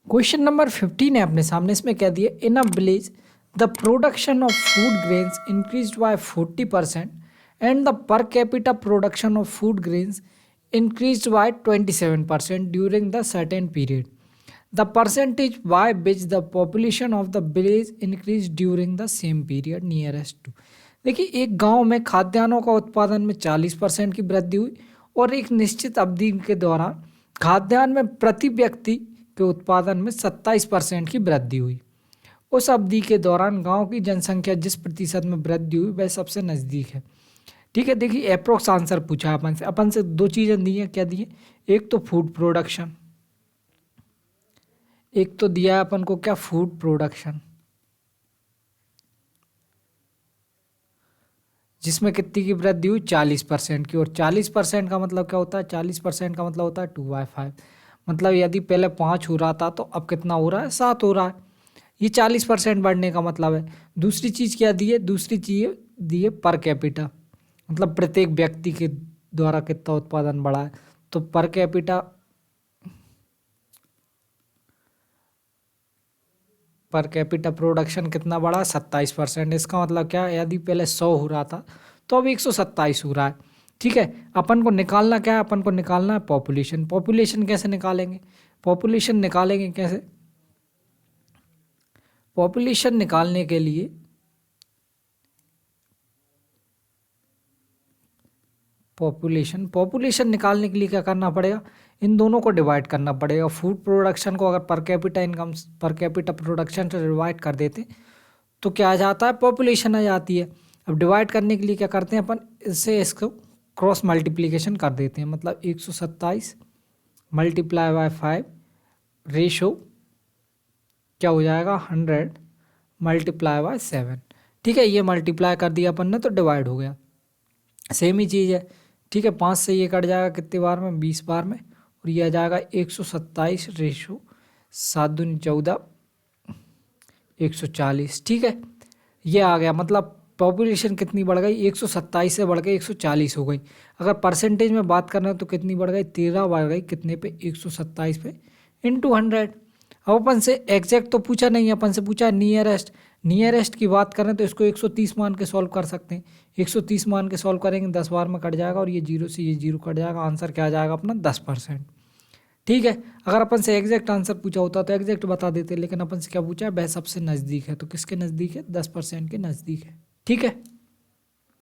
Question number 15 है अपने सामने। इसमें क्या दिया, in a village the production of food grains increase by 40% and the per capita production of food grains increased by 27% during the certain period. The percentage by which the population of the village increased during the same period nearest to। देखिए, एक गांव में खाद्यान्नों का उत्पादन में 40% की वृद्धि हुई और एक निश्चित अवधि के दौरान खाद्यान्न में प्रति व्यक्ति के उत्पादन में 27% की वृद्धि हुई। उस अवधि के दौरान गांव की जनसंख्या जिस प्रतिशत में वृद्धि हुई वह सबसे नज़दीक है। ठीक है, देखिए अप्रोक्स आंसर पूछा अपन से दो चीज़ें दी हैं। क्या दी है, एक तो फूड प्रोडक्शन, एक तो दिया है अपन को क्या, फूड प्रोडक्शन, जिसमें कितनी की वृद्धि हुई, 40% की। और 40% का मतलब क्या होता है, 40% का मतलब होता है 2/5। मतलब यदि पहले 5 हो रहा था तो अब कितना हो रहा है, 7 हो रहा है। ये 40% बढ़ने का मतलब है। दूसरी चीज़ क्या दी है, दूसरी चीज़ दी है पर कैपिटा, मतलब प्रत्येक व्यक्ति के द्वारा कितना उत्पादन बढ़ा है। तो पर कैपिटा प्रोडक्शन कितना बढ़ा, 27%। इसका मतलब क्या है, यदि पहले 100 हो रहा था तो अब 127 हो रहा है। ठीक है, अपन को निकालना क्या है, अपन को निकालना है पॉपुलेशन। पॉपुलेशन कैसे निकालेंगे, पॉपुलेशन निकालेंगे कैसे, पॉपुलेशन निकालने के लिए पॉपुलेशन निकालने के लिए क्या करना पड़ेगा, इन दोनों को डिवाइड करना पड़ेगा। फूड प्रोडक्शन को अगर पर कैपिटा इनकम, पर कैपिटा प्रोडक्शन से डिवाइड कर देते तो क्या आ जाता है, पॉपुलेशन आ जाती है। अब डिवाइड करने के लिए क्या करते हैं अपन, इससे इसको क्रॉस मल्टीप्लिकेशन कर देते हैं। मतलब 127 मल्टीप्लाई बाय 5 रेशो क्या हो जाएगा, 100 मल्टीप्लाई बाय 7। ठीक है, ये मल्टीप्लाई कर दिया अपन ने तो डिवाइड हो गया। सेम ही चीज़ है। ठीक है, 5 से ये कट जाएगा कितने बार में, 20 बार में, और ये आ जाएगा 127 रेशो 7 दूनी 14 140। ठीक है, ये आ गया। मतलब पॉपुलेशन कितनी बढ़ गई, 127 से बढ़ के 140 हो गई। अगर परसेंटेज में बात करना है तो कितनी बढ़ गई, 13 बढ़ गई। कितने पे, 127 पे इंटू 100। अब अपन से एग्जैक्ट तो पूछा नहीं, अपन से पूछा नियरेस्ट। नियरेस्ट की बात करें तो इसको 130 मान के सॉल्व कर सकते हैं। 130 मान के सॉल्व करेंगे, 10 बार में कट जाएगा और ये जीरो से ये जीरो कट जाएगा। आंसर क्या आ जाएगा अपना, 10%। ठीक है, अगर अपन से एग्जैक्ट आंसर पूछा होता तो एग्जैक्ट बता देते, लेकिन अपन से क्या पूछा है, वह सबसे नज़दीक है। तो किसके नज़दीक है, 10% के नज़दीक है। ठीक है।